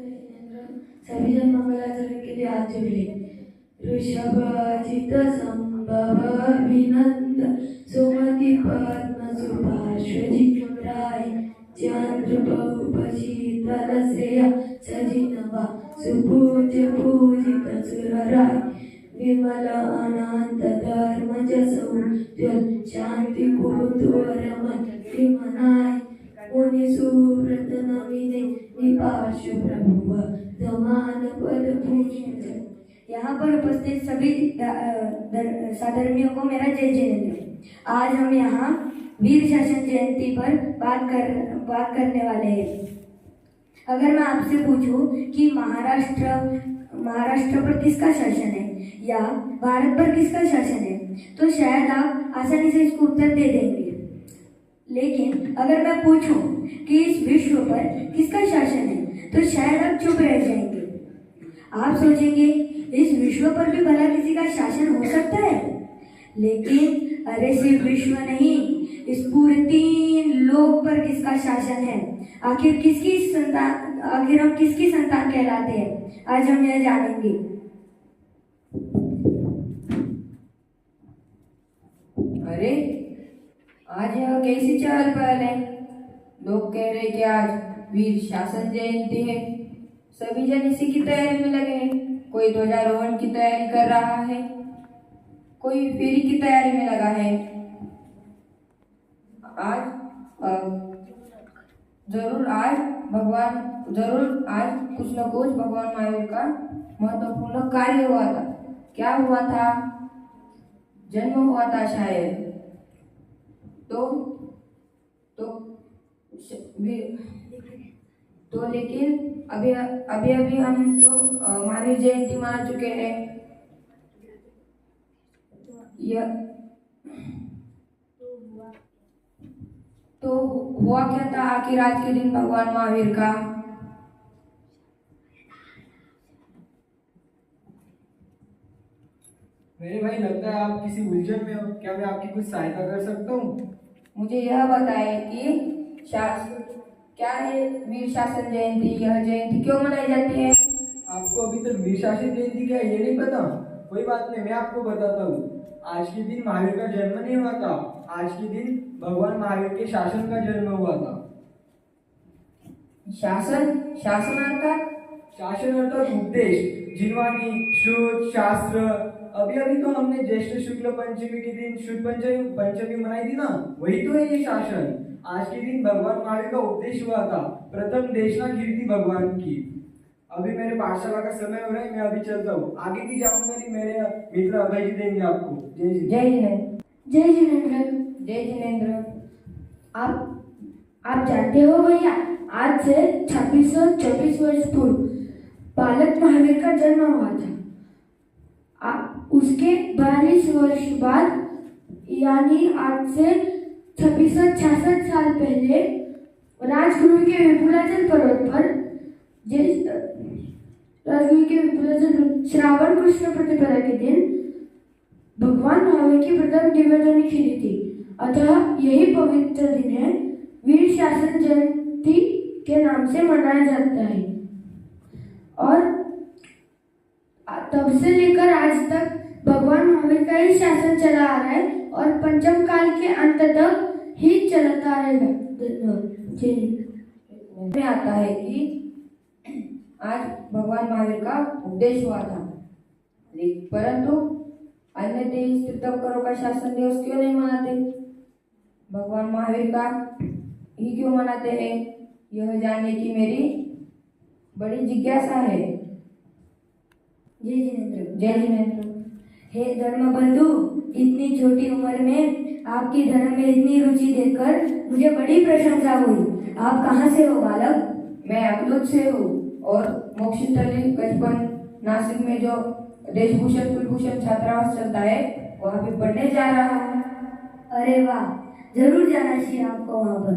सभी जन मंगलाचरण के लिए हाथ जोड़ ले। ऋषभाजित संभव विनंद सुमति पद्म सुपार्श्वजित्राय चंद्र बहुपशीतल श्रेय सजिनवा सुपूज्य पूजित सुरराय विमल अनंत धर्म जसौज्वल शांति कुतुरमन विमनाय मुनि सुव्रत नमिने निपार्श्व प्रभुव दमान पद पूजन। यहाँ पर उपस्थित सभी साधर्मियों को मेरा जय जिनेंद्र। आज हम यहाँ वीर शासन जयंती पर बात करने वाले हैं। अगर मैं आपसे पूछूं कि महाराष्ट्र पर किसका शासन है या भारत पर किसका शासन है, तो शायद आप आसानी से इसको उत्तर दे देंगे। लेकिन अगर मैं पूछूं कि इस विश्व पर किसका शासन है, तो शायद आप चुप रह जाएंगे। आप सोचेंगे इस विश्व पर भी भला किसी का शासन हो सकता है, लेकिन अरे सिर्फ विश्व नहीं, इस पूरे 3 लोक पर किसका शासन है। आखिर हम किसकी संतान कहलाते हैं, आज हम यह जानेंगे। अरे आज यह कैसी चहल पहल है। लोग कह रहे कि आज वीर शासन जयंती है। सभी जन इसी की तैयारी में लगे हैं। कोई ध्वजारोहण की तैयारी कर रहा है, कोई फेरी की तैयारी में लगा है। आज जरूर आज कुछ न कुछ भगवान महावीर का महत्वपूर्ण कार्य हुआ था। क्या हुआ था? जन्म हुआ था शायद। तो लेकिन अभी हम तो महावीर जयंती मना चुके हैं। तो हुआ क्या था आखिर आज के दिन भगवान महावीर का? मेरे भाई, लगता है आप किसी उलझन में हो। क्या मैं आपकी कुछ सहायता कर सकता हूँ? मुझे यह बताएं कि क्या है वीर शासन जयंती? यह जयंती क्यों मनाई जाती है? आपको अभी तक वीर शासन जयंती क्या ये नहीं पता? कोई बात नहीं, मैं आपको बताता हूँ। आज के दिन महावीर का जन्म नहीं हुआ था। आज के दिन भगवान महावीर के शासन का जन्म हुआ था। शासन अर्थात उपदेश, जिनवानी, श्रुत, शास्त्र। अभी तो हमने ज्येष्ठ शुक्ल पंचमी के दिन शुद्ध पंचमी मनाई थी ना, वही तो है ये शासन। आज के दिन भगवान महावीर का उपदेश हुआ था, प्रथम देशना कीर्ति भगवान की। अभी मेरे पाठशाला का समय हो रहा है, मैं अभी चलता हूँ। आगे की जानकारी मेरे मित्र अभय जी देंगे आपको। जय जिनेंद्र। आप जानते हो भैया, आज से 2624 वर्ष पूर्व बालक महावीर का जन्म हुआ था। उसके 42 वर्ष बाद यानी आज से 2666 साल पहले राजगुरु के विपुलाचल पर्वत पर श्रावण कृष्ण प्रतिपदा के दिन भगवान महावीर की प्रथम दिव्यध्वनि खिली थी। अतः यही पवित्र दिन है वीर शासन जयंती के नाम से मनाया जाता है। और तब से लेकर आज तक भगवान महावीर का ही शासन चला आ रहा है और पंचम काल के अंत तक ही चलता रहेगा। में आता है कि आज भगवान महावीर का उपदेश हुआ था, परंतु अन्य देश तीर्थंकरों का शासन दिवस क्यों नहीं मनाते? भगवान महावीर का ही क्यों मनाते हैं? यह जानने की मेरी बड़ी जिज्ञासा है। जय जिनेंद्र। हे धर्म बंधु, इतनी छोटी उम्र में आपकी धर्म में इतनी रुचि देखकर मुझे बड़ी प्रशंसा हुई। आप कहाँ से हो बालक? मैं अकलूज से हूँ और मोक्षस्थली गजपन नासिक में जो देशभूषण कुलभूषण छात्रावास चलता है वहाँ पे पढ़ने जा रहा हूँ। अरे वाह, जरूर जाना चाहिए आपको वहाँ पर।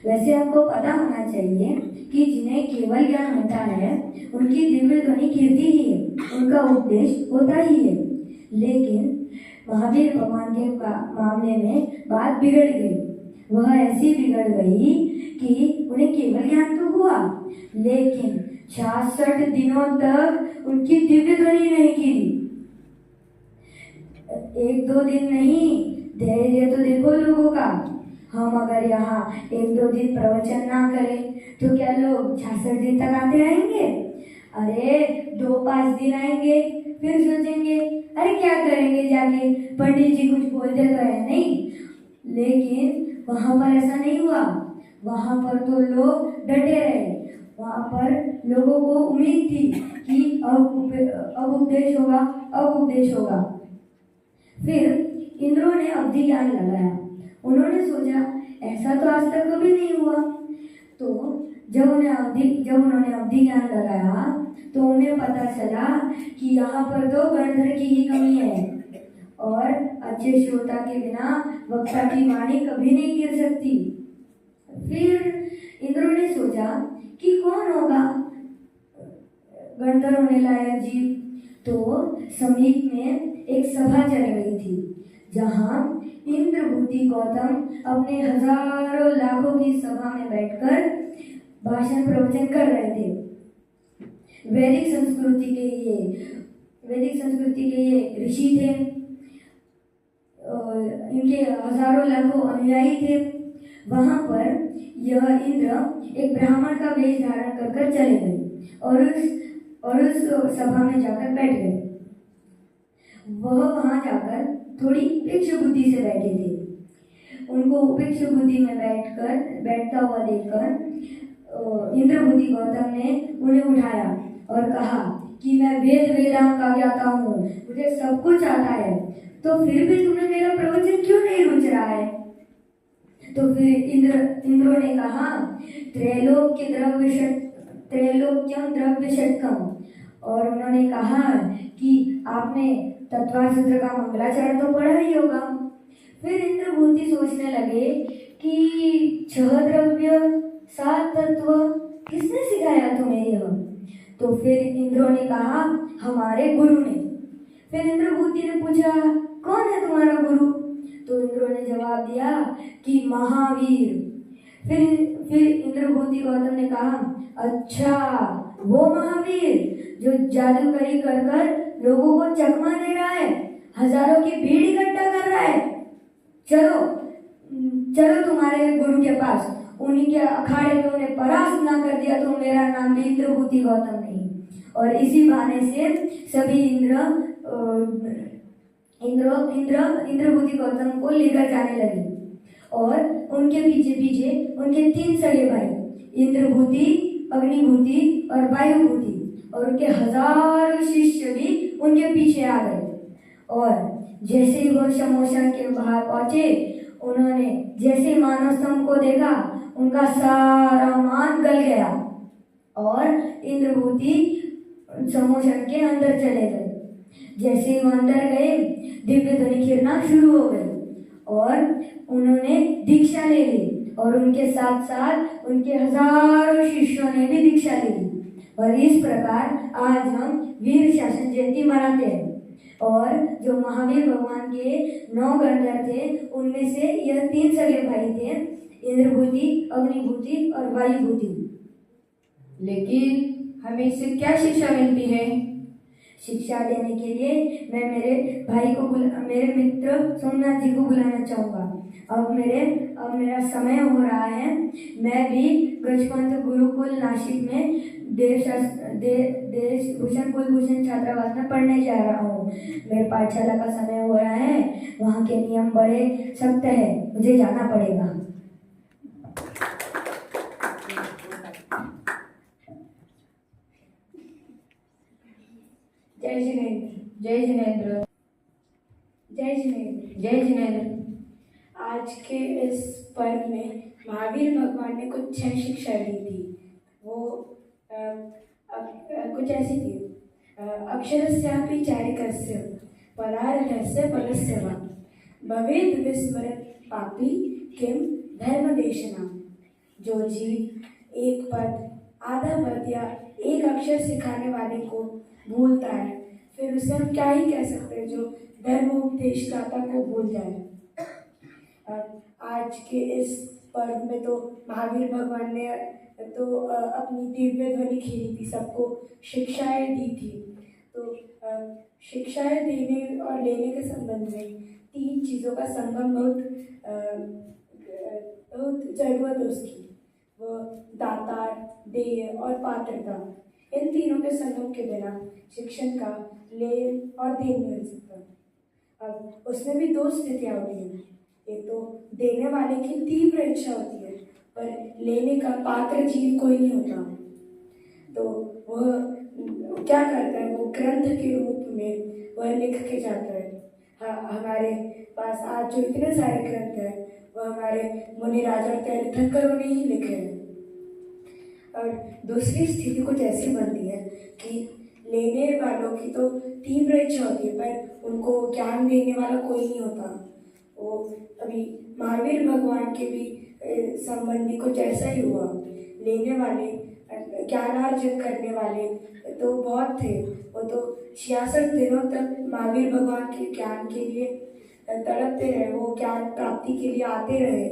वैसे आपको पता होना चाहिए कि जिन्हें केवल ज्ञान होता है उनकी दिव्य ध्वनि कीर्ति ही है, उनका उपदेश होता ही है। लेकिन महावीर भगवान के मामले में बात बिगड़ गई। वह ऐसी बिगड़ गई कि उन्हें केवल ज्ञान तो हुआ, लेकिन 66 दिनों तक उनकी दिव्य ध्वनि नहीं खिली। एक दो दिन नहीं, धैर्य तो देखो लोगों का। हम अगर यहाँ एक दो दिन प्रवचन ना करें तो क्या लोग 66 दिन तक आते रहेंगे? अरे 2-5 दिन आएंगे, फिर सोचेंगे अरे क्या करेंगे जाके, पंडित जी कुछ बोलते तो है नहीं। लेकिन वहां पर ऐसा नहीं हुआ। वहां पर तो लोग डटे रहे। वहां पर लोगों को उम्मीद थी कि अब उपदेश होगा, अब उपदेश होगा। फिर इंद्रों ने अवधि ज्ञान लगाया। उन्होंने सोचा ऐसा तो आज तक कभी नहीं हुआ। तो जब उन्होंने अवधि ज्ञान लगाया तो उन्हें पता चला कि यहाँ पर तो गणधर की ही कमी है और अच्छे श्रोता के बिना वक्ता की वाणी कभी नहीं गिर सकती। फिर इंद्रों ने सोचा कि कौन होगा गणधर होने लायक जीव। तो समीप में एक सभा चल रही थी जहाँ इंद्रभूति गौतम अपने हजारों लाखों की सभा में बैठकर भाषण प्रवचन कर रहे थे। वैदिक संस्कृति के ये ऋषि थे और इनके हजारों लाखों अनुयायी थे। वहां पर यह इंद्र एक ब्राह्मण का वेश धारण कर चले गए और उस सभा में जाकर बैठ गए। वह वहां जाकर थोड़ी उपेक्ष बुद्धि से बैठे थे। उनको उपेक्ष बुद्धि में बैठता हुआ देखकर इंद्रभूति गौतम ने उन्हें उठाया और कहा कि मैं वेदांत का ज्ञाता हूँ, मुझे सब कुछ आता है, तो फिर भी तुम्हें मेरा प्रवचन क्यों नहीं रुच रहा है? तो फिर इंद्रों ने कहा त्रैलोक्यम द्रव्य षट्कम, और उन्होंने कहा कि आपने तत्वासूत्र का मंगलाचरण तो पढ़ा ही होगा। फिर इंद्रभूति सोचने लगे कि 6 द्रव्य 7 तत्व किसने सिखाया तुम्हें यह? तो फिर इंद्रों ने कहा हमारे गुरु ने। फिर इंद्रभूति ने पूछा कौन है तुम्हारा गुरु? तो इंद्रों ने जवाब दिया कि महावीर। फिर इंद्रभूति गौतम ने कहा अच्छा, वो महावीर जो जादूगरी कर लोगों को चकमा दे रहा है, हजारों की भीड़ इकट्ठा कर रहा है। चलो तुम्हारे गुरु के पास। उन्हीं के अखाड़े में उन्हें परास्त ना कर दिया तो मेरा नाम भी इंद्रभूति गौतम नहीं। और इसी बहाने से सभी इंद्रभूति गौतम को लेकर जाने लगे और उनके पीछे उनके 3 सगे भाई इंद्रभूति, अग्निभूति और वायुभूति और उनके हजारों शिष्य भी उनके पीछे आ गए। और जैसे ही वो शमोशन के बाहर पहुंचे, उन्होंने जैसे मानव स्तंभ को देखा, उनका सारा मान गल गया और इंद्रभूति शमोशन के अंदर चले गए। जैसे ही वो अंदर गए, दिव्य ध्वनि खिरना शुरू हो गई और उन्होंने दीक्षा ले ली और उनके साथ साथ उनके हजारों शिष्यों ने भी दीक्षा ले ली। और इस प्रकार आज हम वीर शासन जयंती मनाते हैं। और जो महावीर भगवान के 9 गणधर थे, उनमें से यह 3 सगे भाई थे, इंद्रभूति, अग्निभूति और वायुभूति। लेकिन हमें इससे क्या शिक्षा मिलती है? शिक्षा देने के लिए मैं मेरे मित्र सोमनाथ जी को बुलाना चाहूँगा। अब मेरा समय हो रहा है। मैं भी गजपंत गुरुकुल नासिक में देशभूषण कुलभूषण छात्रावास में पढ़ने जा रहा हूँ। मेरे पाठशाला का समय हो रहा है। वहाँ के नियम बड़े सख्त है, मुझे जाना पड़ेगा। जय जिनेंद्र। जय जिनेंद्र। जय जिनेंद्र। जय जिनेंद्र। आज के इस पर्व में महावीर भगवान ने कुछ 6 शिक्षा दी थी। वो कुछ ऐसी थी। अक्षरस्यापि चारिकस्य परार्थस्य परस्य वा भवेद विस्मरत पापी किम धर्मदेशना। जो जीव एक पद, आधा पद या एक अक्षर सिखाने वाले को भूलता है, फिर उसे हम क्या ही कह सकते हैं जो धर्मोपदेशदाता को भूल जाए। आज के इस पर्व में तो महावीर भगवान ने तो अपनी दिव्य ध्वनि खेली थी, सबको शिक्षाएं दी थी। तो शिक्षाएं देने और लेने के संबंध में तीन चीज़ों का संगम बहुत ज़रूरत है उसकी। वो दाता, देय और पात्रता, इन तीनों के संगम के बिना शिक्षण का लेन और देन नहीं हो सकता। अब उसमें भी दो स्थितियाँ होती हैं। एक तो देने वाले की तीव्र इच्छा होती है, पर लेने का पात्र जीव कोई नहीं होता। तो वह क्या करता है, वो ग्रंथ के रूप में वह लिख के जाता है। हमारे पास आज जो इतने सारे ग्रंथ हैं, वह हमारे मुनिराज और तीर्थंकरों ने ही लिखे हैं। और दूसरी स्थिति कुछ ऐसी बनती है कि लेने वालों की तो तीव्र इच्छा होती है, पर उनको ज्ञान देने वाला कोई नहीं होता। वो अभी महावीर भगवान के भी संबंधी कुछ ऐसा ही हुआ। लेने वाले, ज्ञानार्जन करने वाले तो बहुत थे। वो तो 66 दिनों तक महावीर भगवान के ज्ञान के लिए तड़पते रहे, वो ज्ञान प्राप्ति के लिए आते रहे।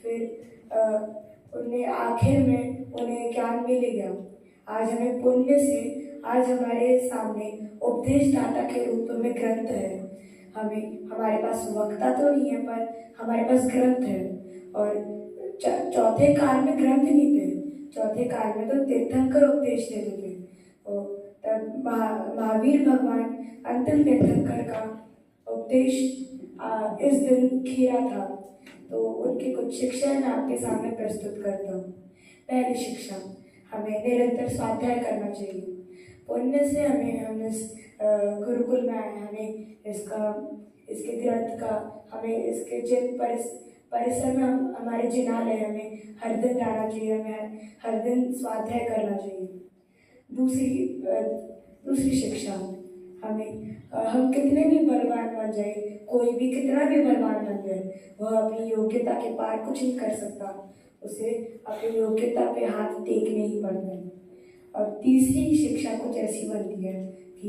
फिर उन्हें आखिर में उन्हें ज्ञान मिल गया। आज हमें पुण्य से आज हमारे सामने उपदेशदाता के रूप में ग्रंथ है। हमारे पास वक्ता तो नहीं है, पर हमारे पास ग्रंथ है। और चौथे काल में ग्रंथ नहीं थे। चौथे काल में तो तीर्थंकर उपदेश देते थे। तब महावीर भगवान अंतिम तीर्थंकर का उपदेश इस दिन खीरा था। तो उनकी कुछ शिक्षाएं मैं आपके सामने प्रस्तुत करता हूँ। पहली शिक्षा, हमें निरंतर स्वाध्याय करना चाहिए। पुण्य से हम इस गुरुकुल में आए, हमें इसके ग्रंथ का, हमें इसके जिन परिसर में हमारे जिनालय, हमें हर दिन जाना चाहिए, हमें हर दिन स्वाध्याय करना चाहिए। दूसरी शिक्षा, हम कितने भी बलवान बन जाए, कोई भी कितना भी बलवान बन जाए, वह अपनी योग्यता के पार कुछ नहीं कर सकता। उसे अपनी योग्यता पे हाथ टेकने ही पड़ते हैं। और तीसरी शिक्षा कुछ ऐसी बनती है कि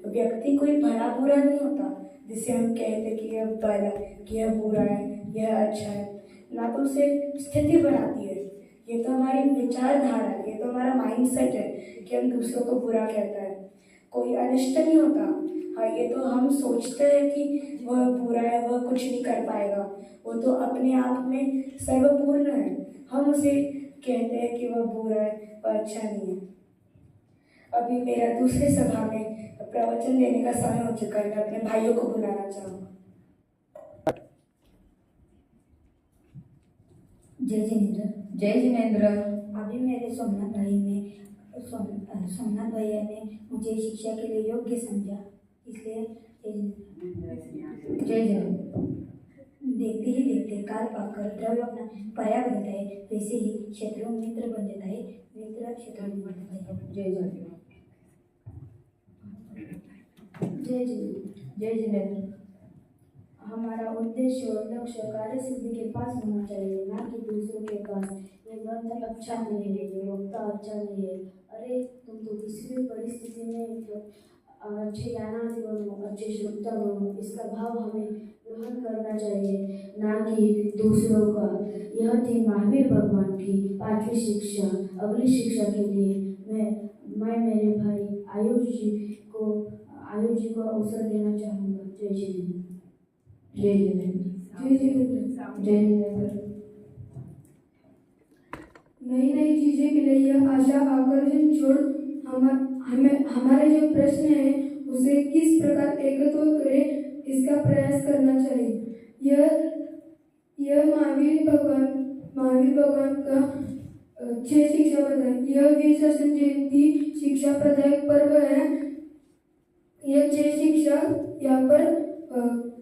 व्यक्ति कोई भला बुरा नहीं होता जिससे हम कहते कि यह भला, कि यह बुरा है, यह अच्छा है। ना तो उसे स्थिति बनाती है, ये तो हमारी विचारधारा है, ये तो हमारा माइंडसेट है कि हम दूसरों को बुरा कहता है। कोई अनिष्ट नहीं होता। हाँ, ये तो हम सोचते हैं कि वह बुरा है, वह कुछ नहीं कर पाएगा, वो तो अपने आप में सर्वपूर्ण है। हम उसे कहते हैं कि वह बुरा है, वह अच्छा नहीं है। अभी मेरा दूसरे सभा में प्रवचन देने का समय हो चुका है। मैं अपने भाइयों को बुलाना चाहूँगा। जय जिनेंद्र। जय जिनेंद्र। अभी मेरे सोमनाथ भैया ने मुझे शिक्षा के लिए योग्य समझा, इसलिए जय जिनेंद्र। देखते ही देखते काल पाकर द्रव्य अपना पर्याय बनता है, वैसे ही शत्रु मित्र बन जाता है, मित्र शत्रु बन जाता है। जय जिनेंद्र। जय जिनेंद्र। जय जिनेंद्र। हमारा उद्देश्य और लक्ष्य कार्य सिद्धि के पास होना चाहिए, ना कि दूसरों के पास। ये ग्रंथ अच्छा नहीं है, ये वक्ता अच्छा नहीं है। अरे तुम तो किसी भी परिस्थिति में अच्छे ज्ञानार्थी बनो, अच्छे श्रोता बनो, इसका भाव हमें ग्रहण करना चाहिए, ना कि दूसरों का। यह थी महावीर भगवान की 5वीं शिक्षा। अगली शिक्षा के लिए मैं मेरे भाई आयुष जी को अवसर देना चाहूँगा। जय जिनेंद्र। जय जिनेंद्र। जय जिनेंद्र। जय जिनेंद्र। नई नई चीज़ें के लिए यह आशा आकर्षण छोड़ हमारे जो प्रश्न है उसे किस प्रकार एकत्व करें, इसका प्रयास करना चाहिए। यह महावीर भगवान का 6 शिक्षा प्रदाय, यह वीर शासन जयंती शिक्षा प्रदायक पर्व है। यह 6 शिक्षा यहाँ पर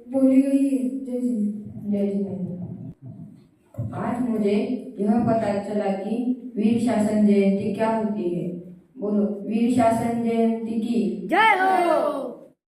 बोली गई है। जय जिनेंद्र। जय जिनेंद्र। आज मुझे यह पता चला कि वीर शासन जयंती क्या होती है। बोलो, वीर शासन जयंती की जय हो।